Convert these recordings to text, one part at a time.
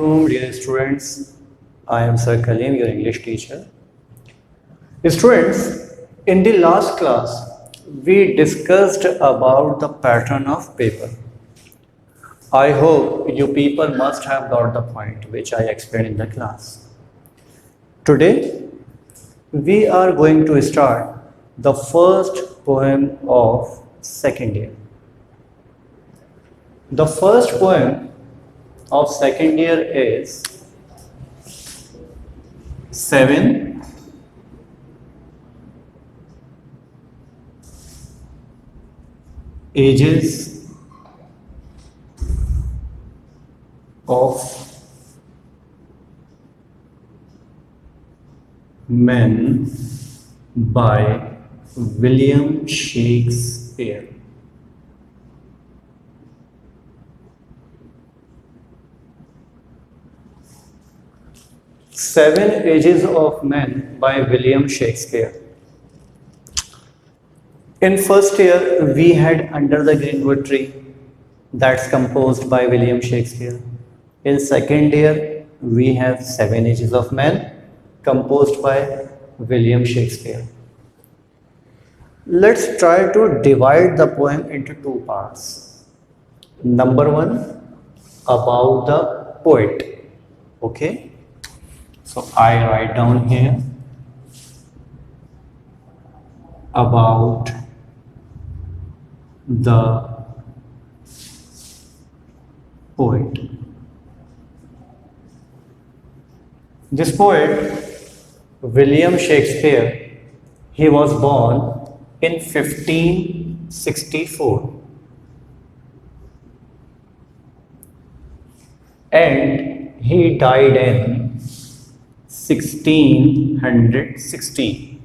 alaikum, dear students. I am Sir Kalim, your English teacher. Students, in the last class, we discussed about the pattern of paper. I hope you people must have got the point which I explained in the class. Today, we are going to start the first poem of second year. The first poem of second year is Seven Ages of Men by William Shakespeare. Seven Ages of Men by William Shakespeare. In first year, we had Under the Greenwood Tree, that's composed by William Shakespeare. In second year, we have Seven Ages of Men, composed by William Shakespeare. Let's try to divide the poem into two parts. Number one, about the poet. Okay? So I write down here about the poet. This poet, William Shakespeare, he was born in 1564 and he died in 1616.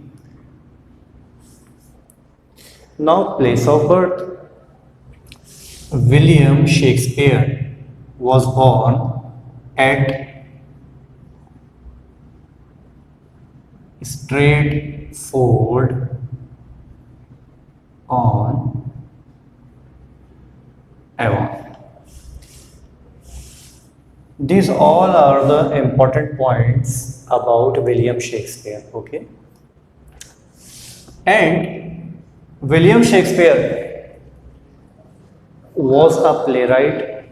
Now, place of birth. William Shakespeare was born at Stratford on Avon. These all are the important points about William Shakespeare, okay? And William Shakespeare was a playwright,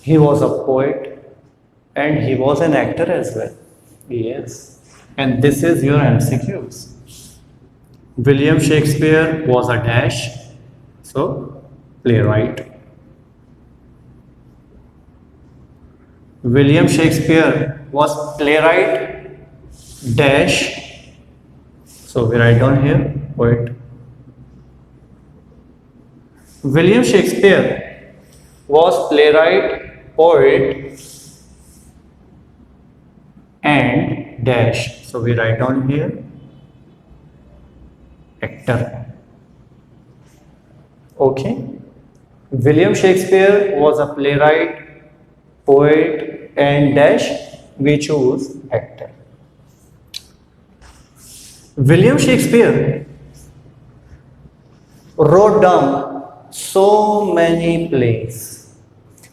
he was a poet, and he was an actor as well. Yes. And this is your MCQs. William Shakespeare was a dash, so playwright. William Shakespeare was playwright dash, so we write down here poet. William Shakespeare was playwright, poet, and dash, so we write down here actor. Okay. William Shakespeare was a playwright, poet, and dash, we choose actor. William Shakespeare wrote down so many plays,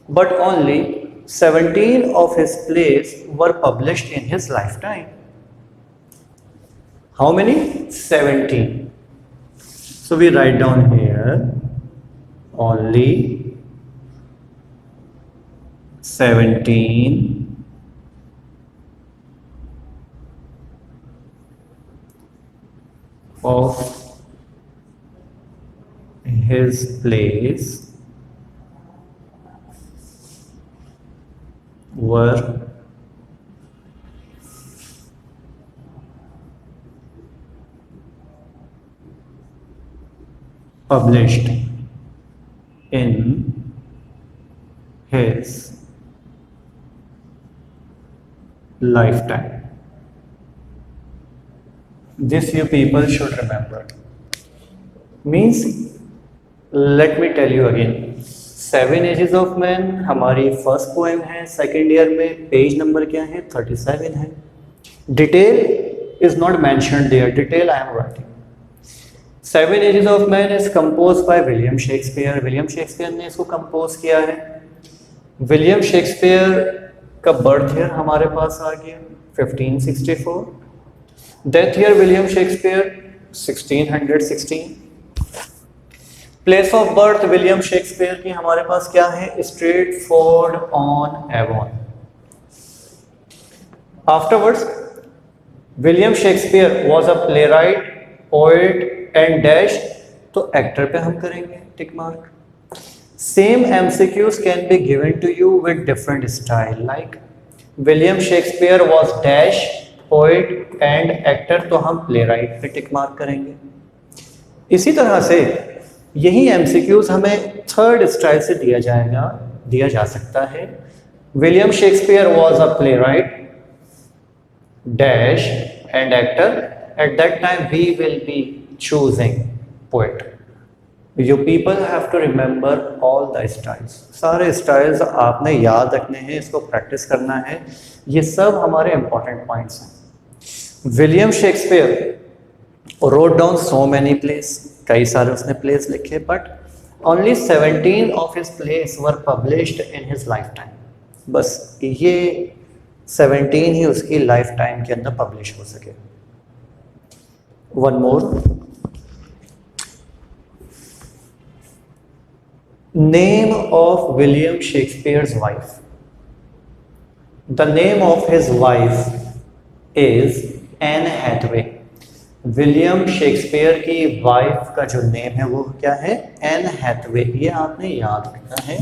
but only 17 of his plays were published in his lifetime. How many? 17. So we write down here only 17 of his plays were published in his lifetime. This you people should remember. Means, let me tell you again. Seven Ages of Men हमारी first poem है second year में. Page number क्या है? 37 है. Detail is not mentioned there. Detail I am writing. Seven ages of man is compose by William Shakespeare. William Shakespeare ने इसको compose किया है. विलियम शेक्सपियर का बर्थ ईयर हमारे पास आ गया 1564, death year William Shakespeare 1616। Place of birth William Shakespeare की हमारे पास क्या है? Stratford on Avon. Afterwards William Shakespeare was a playwright, poet and dash, तो एक्टर पे हम करेंगे tick mark. Same MCQs can be given to you with different style, like William Shakespeare was dash, poet and actor, तो हम play right पे टिक mark करेंगे। इसी तरह से यही एमसीक्यूज हमें थर्ड स्टाइल से दिया जा सकता है। William Shakespeare was a play right, dash and actor. At that time we will be choosing poet. You people have to remember all the styles. सारे styles आपने याद रखने हैं, इसको प्रैक्टिस करना है। ये सब हमारे इंपॉर्टेंट पॉइंट्स हैं। William Shakespeare wrote down so many plays, कई सारे उसने प्लेस लिखे, but only 17 of his plays were published in his lifetime. बस ये 17 ही उसकी लाइफ टाइम के अंदर पब्लिश हो सके। One more, name of William Shakespeare's wife. The name of his wife is Anne Hathaway. William Shakespeare की wife का जो नेम है वो क्या है? Anne Hathaway. ये आपने याद रखना है।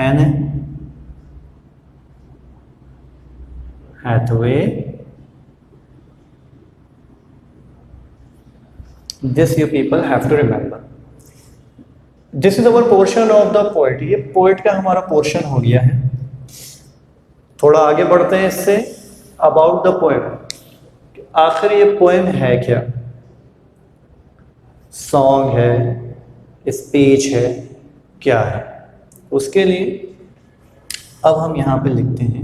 Anne Hathaway, this you people have to remember. This is our portion of the poet. ये पोएट का हमारा पोर्शन हो गया है। थोड़ा आगे बढ़ते हैं इससे। अबाउट द पोएम, आखिर ये पोएम है क्या? सॉन्ग है, स्पीच है, क्या है? उसके लिए अब हम यहां पे लिखते हैं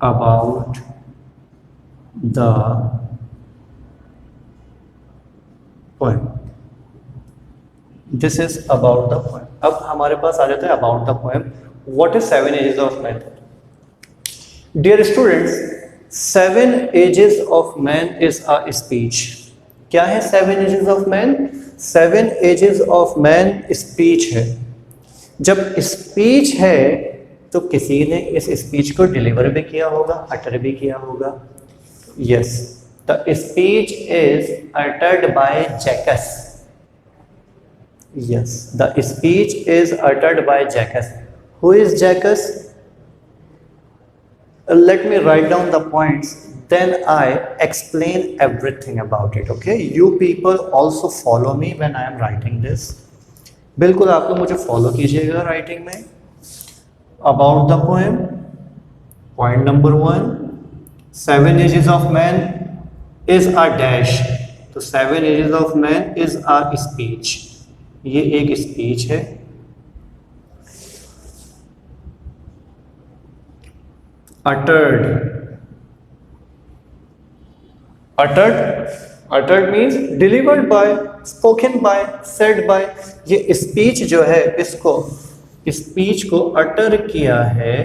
about the poem. This is about the poem. अब हमारे पास आ जाता है about the poem. What is 7 ages of man? Dear students, 7 ages of man is a speech. क्या है 7 ages of man? 7 ages of man speech है। जब स्पीच है तो किसी ने इस स्पीच को डिलीवर भी किया होगा, अटर भी किया होगा। Yes, the speech is uttered by Jaques. Yes, the speech is uttered by Jaques. Who is Jaques? Let me write down the points, then I explain everything about it. Okay, you people also follow me when I am writing this. बिल्कुल आप लोग मुझे follow कीजिएगा writing में। About the poem, point number 1, 7 ages of man is a dash. तो 7 ages of man is a speech. ये एक speech है। uttered, uttered means delivered by, spoken by, said by। ये स्पीच जो है, इसको स्पीच को अटर किया है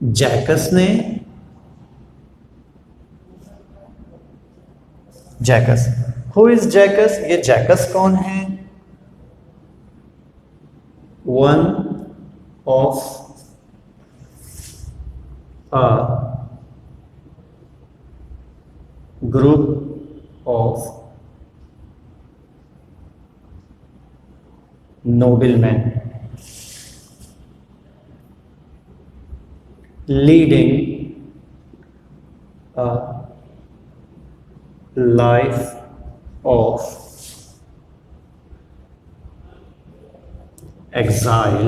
जैकस ने। Jacques, who is Jaques? ये जैकस कौन है? One of a group of noblemen leading a life of exile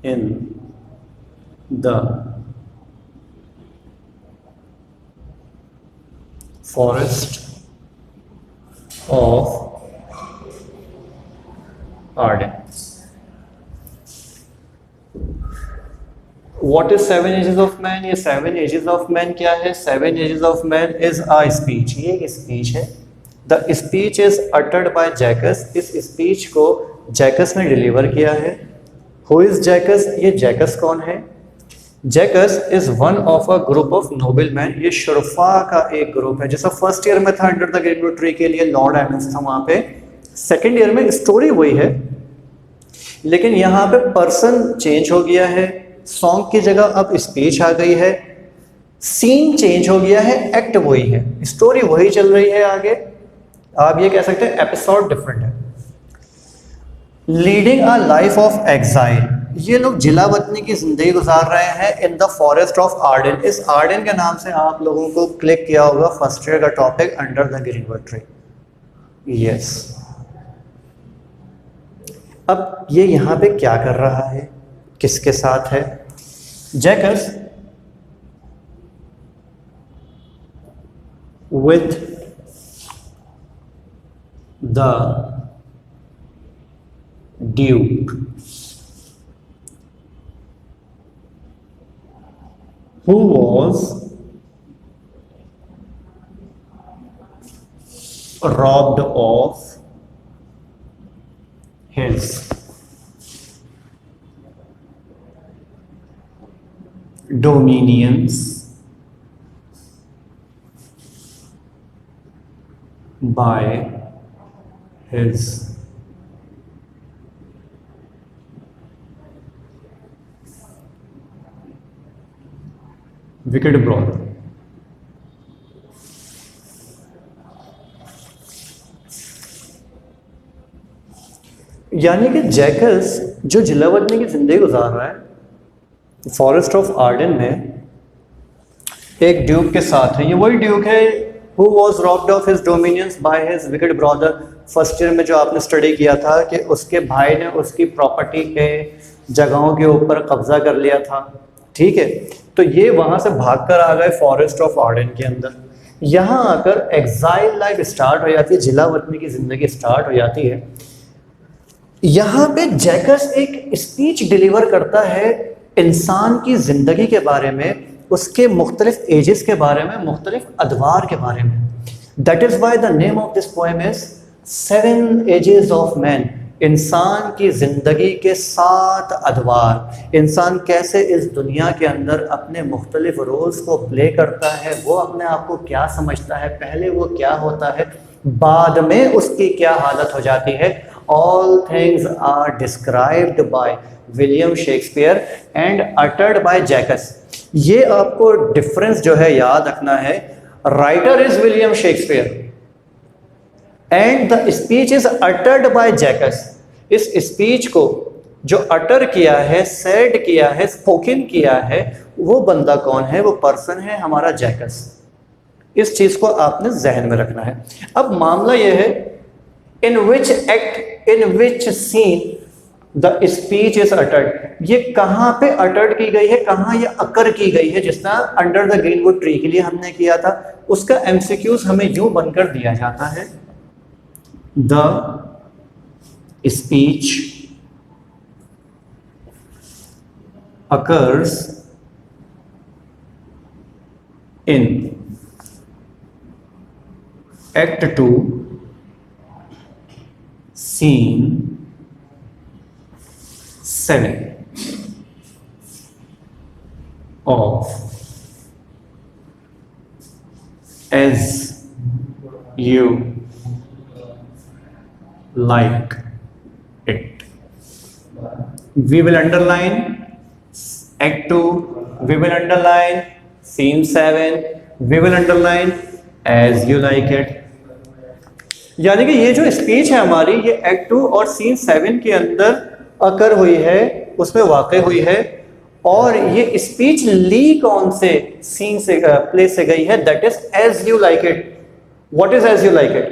in the forest of Arden। What is seven ages of man? ये सेवन एजेस ऑफ मैन क्या है? Seven ages of man is a speech, ये एक speech है। The speech is uttered by Jaques, इस speech को Jaques ने deliver किया है। Who is Jaques? ये जैकस कौन है? Jaques is one of a group of noble man, ये शुरफा का एक ग्रुप है। जैसा फर्स्ट ईयर में था अंडर द ग्रीनवुड ट्री के लिए लॉर्ड एडम्स था, वहां पे सेकेंड ईयर में स्टोरी वही है, लेकिन यहाँ पे पर्सन चेंज हो गया है। सॉन्ग की जगह अब स्पीच आ गई है, सीन चेंज हो गया है, एक्ट वही है, स्टोरी वही चल रही है आगे। आप ये कह सकते हैं एपिसोड डिफरेंट है। Leading a life of exile, ये लोग जिला वतनी की जिंदगी गुजार रहे हैं in the forest of Ardern. इस आर्डन के नाम से आप लोगों को क्लिक किया होगा फर्स्ट ईयर का topic under the greenwood tree. Yes, अब ये यहां पे क्या कर रहा है, किसके साथ है? Jacques with the Duke who was robbed of his dominions by his wicked brother। यानी कि जैकस जो जिलावतनी की जिंदगी गुजार रहा है फॉरेस्ट ऑफ आर्डन में एक ड्यूक के साथ है। ये वही ड्यूक है who was robbed of his dominions by his wicked brother. First year में जो आपने स्टडी किया था कि उसके भाई ने उसकी प्रॉपर्टी के जगहों के ऊपर कब्जा कर लिया था, ठीक है। तो ये वहां से भागकर आ गए फॉरेस्ट ऑफ आर्डन के अंदर। यहाँ आकर एग्जाइल लाइफ स्टार्ट हो जाती है, जिला वतनी की जिंदगी स्टार्ट हो जाती है। यहाँ पे जैकस एक स्पीच डिलीवर करता है इंसान की जिंदगी के बारे में, उसके मुख्तलिफ एजेस के बारे में, मुख्तलिफ अदवार के बारे में। That is why the name of this poem is seven ages of man. इंसान की जिंदगी के 7 अदवार, इंसान कैसे इस दुनिया के अंदर अपने मुख्तलिफ रोल्स को प्ले करता है, वो अपने आप को क्या समझता है, पहले वो क्या होता है, बाद में उसकी क्या हालत हो जाती है। All things are described by William Shakespeare and uttered by Jaques. ये आपको डिफरेंस जो है याद रखना है। Writer is William Shakespeare and the speech is uttered by Jaques. इस स्पीच को जो अटर किया है, सेड किया है, स्पोकन किया है, वो बंदा कौन है? वो पर्सन है हमारा जैकस। इस चीज को आपने जहन में रखना है। अब मामला यह है in which act, in which scene the speech is uttered. ये कहां पे अटर्ड की गई है, कहां ये अकर की गई है? जिस तरह अंडर द ग्रीनवुड ट्री के लिए हमने किया था, उसका एमसीक्यूज हमें यूं बनकर दिया जाता है, the speech occurs in Act 2, Scene 7 of As You Like It. We will underline Act 2, we will underline Scene 7, we will underline As You Like It। यानी कि ये जो स्पीच है हमारी, ये Act 2 और Scene 7 के अंदर अकर हुई है, उसमें वाक़ हुई है। और ये स्पीच ली कौन से सीन से, प्ले से गई है? That is As You Like It। What is As You Like It?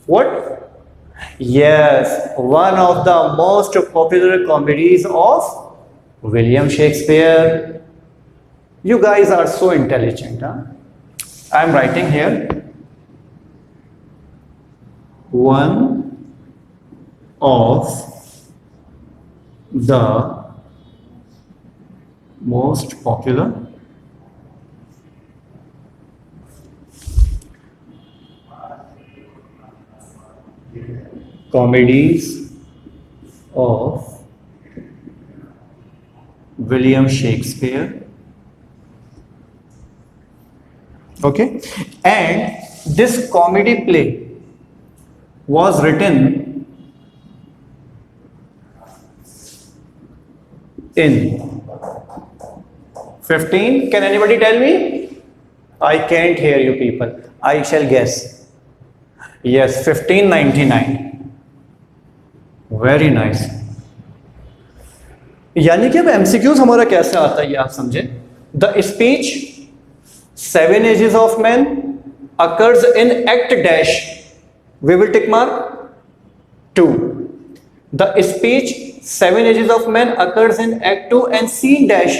What? Yes, one of the most popular comedies of William Shakespeare. You guys are so intelligent, huh? I am writing here one of the most popular comedies of William Shakespeare. Okay, and this comedy play was written in 15. Can anybody tell me? I can't hear you people. I shall guess. Yes, 1599. Very nice. यानी कि अब MCQs हमारा कैसे आता है ये आप समझे. The speech seven ages of man occurs in act dash. We will tick mark 2. The speech seven ages of man occurs in act 2 and scene dash.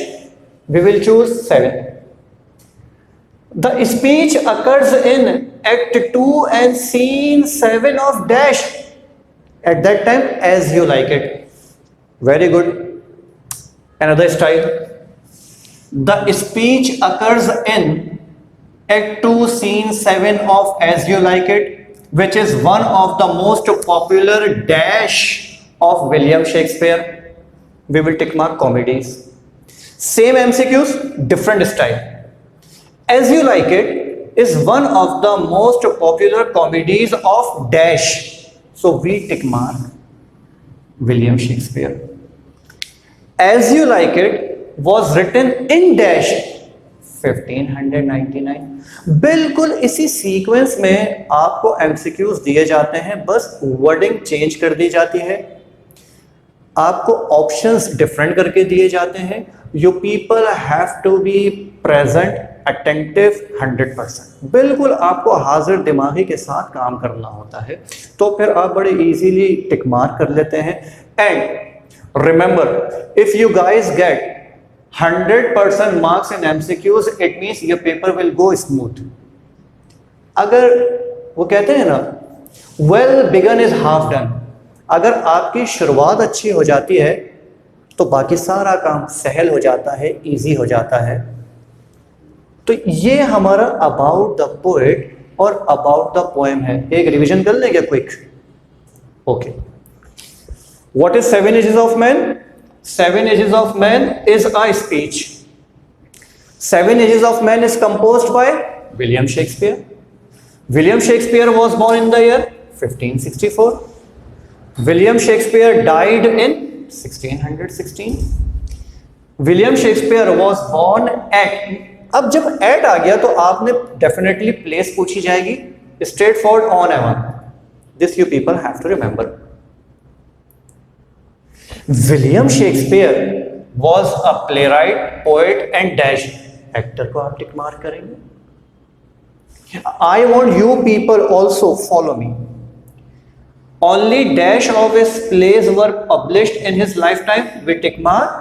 We will choose 7. The speech occurs in act 2 and scene 7 of dash. At that time, as you like it. Very good. Another style. The speech occurs in act 2 scene 7 of as you like it, which is one of the most popular dash of William Shakespeare. We will tick mark comedies. Same MCQs, different style. As You Like It is one of the most popular comedies of dash. So we tick mark William Shakespeare. As You Like It was written in dash 1599. बिल्कुल इसी sequence में आपको MCQs दिए जाते हैं, बस wording change कर दी जाती है, आपको ऑप्शंस डिफरेंट करके दिए जाते हैं. You people have to be present attentive 100%. बिल्कुल आपको हाजिर दिमागी के साथ काम करना होता है, तो फिर आप बड़े इजीली टिक मार्क कर लेते हैं. And remember, if you guys get 100% marks in MCQs, it means your paper will go smooth. अगर वो कहते हैं ना, well begun is half done. अगर आपकी शुरुआत अच्छी हो जाती है तो बाकी सारा काम सहल हो जाता है, इजी हो जाता है. तो ये हमारा अबाउट द पोएट और अबाउट द पोएम है. एक रिवीजन कर लेंगे quick. Okay, what is seven ages of man? Seven ages of man is a speech. Seven ages of man is composed by William Shakespeare. William Shakespeare was born in the year 1564. William Shakespeare died in 1616. William Shakespeare was born at. अब जब at आ गया तो आपने definitely place पूछी जाएगी. Straight forward on Avon. This you people have to remember. William Shakespeare was a playwright, poet and dash. Actor को आप tick mark करेंगे. I want you people also follow me. Only dash of his plays were published in his lifetime. We tick mark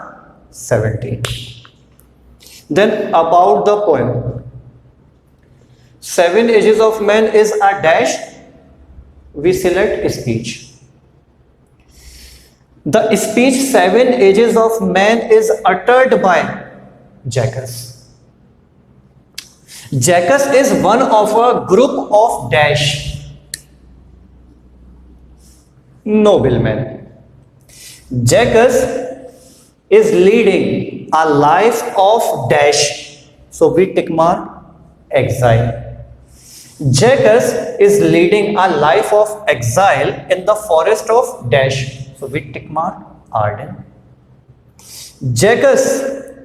17. Then about the poem. Seven Ages of Man is a dash. We select speech. The speech Seven Ages of Man is uttered by Jackass. Jackass is one of a group of dash noblemen. Jackass is leading a life of dash. So we tick mark exile. Jackass is leading a life of exile in the forest of dash. So we tick mark Arden. Jackass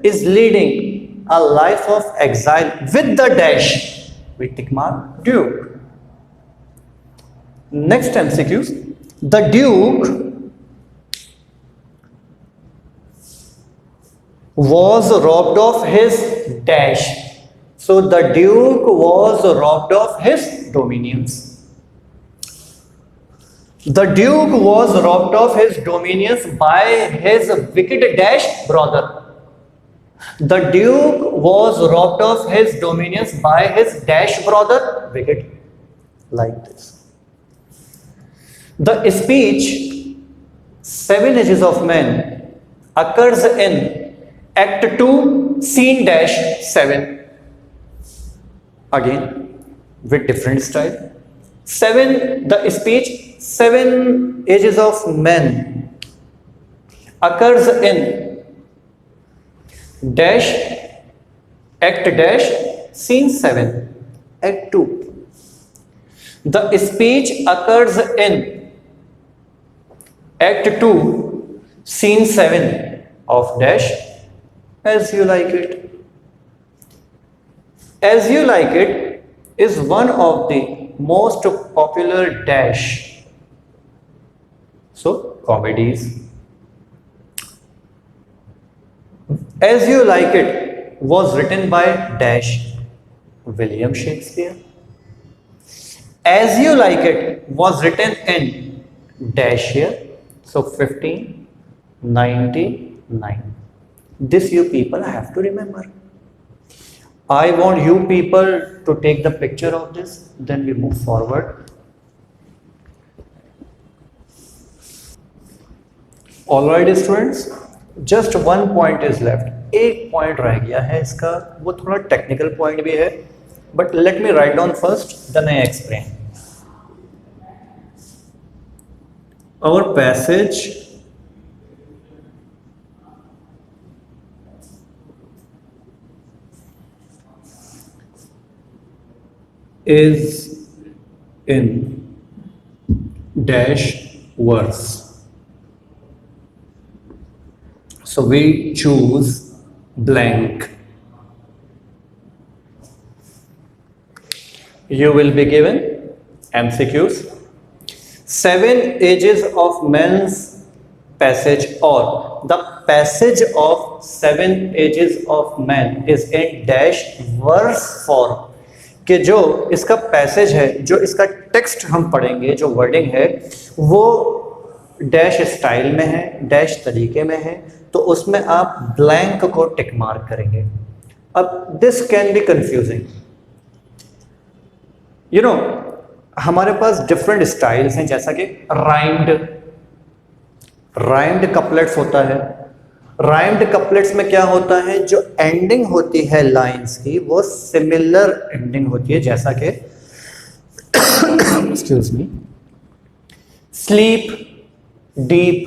is leading a life of exile with the dash. We tick mark Duke. Next MCQs. The Duke was robbed of his dash. So the Duke was robbed of his dominions. The Duke was robbed of his dominions by his wicked dash brother. The Duke was robbed of his dominions by his dash brother wicked. Like this. The speech Seven Ages of Man occurs in Act 2, scene dash 7. Again, with different style. 7, the speech 7 ages of men occurs in dash act dash scene 7. Act 2, the speech occurs in act 2 scene 7 of dash As You Like It. As You Like It is one of the most popular dash, so comedies. As You Like It was written by dash William Shakespeare. As You Like It was written in dash year, so 1599. This you people have to remember. I want you people to take the picture of this, then we move forward. Alright students, just one point is left. एक point रह गया है इसका, वो थोड़ा technical point भी है, but let me write down first, then I explain. Our passage is in dash verse. So we choose blank. You will be given MCQs. 7 ages of men's passage, or the passage of 7 ages of men is in dash verse form. कि जो इसका passage है, जो इसका text हम पढ़ेंगे, जो wording है वो डैश स्टाइल में है, डैश तरीके में है, तो उसमें आप ब्लैंक को टिक मार्क करेंगे. अब this can be confusing, you know, हमारे पास डिफरेंट स्टाइल्स हैं, जैसा कि राइम्ड कपलेट्स होता है. राइम्ड कपलेट्स में क्या होता है, जो एंडिंग होती है लाइंस की वो सिमिलर एंडिंग होती है, जैसा कि excuse me, sleep, deep,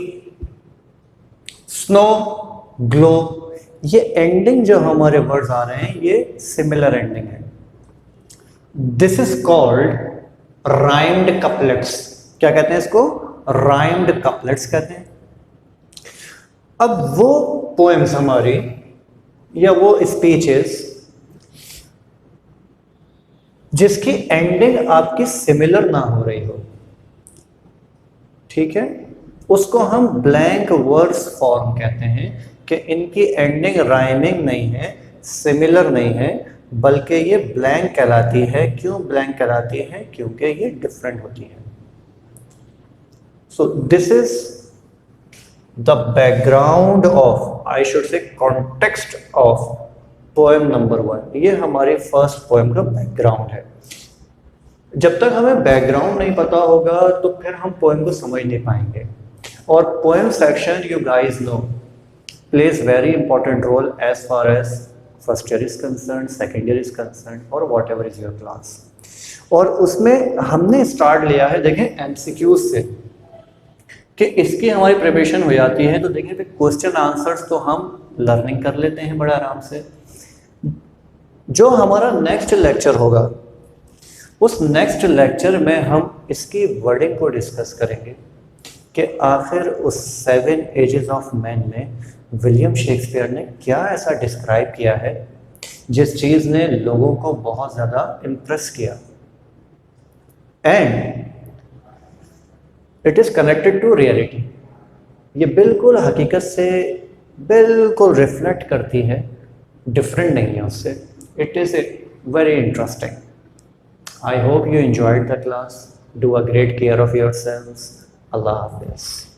snow, glow. ये एंडिंग जो हमारे वर्ड्स आ रहे हैं ये सिमिलर एंडिंग है. This is called rhymed couplets. क्या कहते हैं इसको? राइम्ड कपलेट्स कहते हैं. अब वो पोएम्स हमारी या वो स्पीचेस जिसकी एंडिंग आपकी सिमिलर ना हो रही हो, ठीक है, उसको हम ब्लैंक वर्स फॉर्म कहते हैं कि इनकी एंडिंग राइमिंग नहीं है, सिमिलर नहीं है, बल्कि ये ब्लैंक कहलाती है. क्यों ब्लैंक कहलाती है? क्योंकि ये डिफरेंट होती है. So this is the background of, I should say context of poem number 1. ये हमारे फर्स्ट पोएम का बैकग्राउंड है. जब तक हमें बैकग्राउंड नहीं पता होगा तो फिर हम पोएम को समझ नहीं पाएंगे. और poem section, you guys know, plays very important role as far as first year is concerned, second year is concerned, or whatever is your class. और उसमें हमने स्टार्ट लिया है, देखें, MCQs से, कि इसकी हमारी प्रिपरेशन हो जाती है. तो देखिए फिर क्वेश्चन आंसर्स तो हम लर्निंग कर लेते हैं बड़ा आराम से. जो हमारा नेक्स्ट लेक्चर होगा, उस नेक्स्ट लेक्चर में हम इसकी वर्डिंग को डिस्कस करेंगे कि आखिर उस 7 एजेस ऑफ मैन में विलियम शेक्सपियर ने क्या ऐसा डिस्क्राइब किया है जिस चीज़ ने लोगों को बहुत ज़्यादा इम्प्रेस किया. And it is connected to reality. ये बिल्कुल हकीकत से बिल्कुल रिफ्लेक्ट करती है, डिफरेंट नहीं है उससे. It is very interesting. I hope you enjoyed the class. Do a great care of your selves. अल्लाह हाफिज़.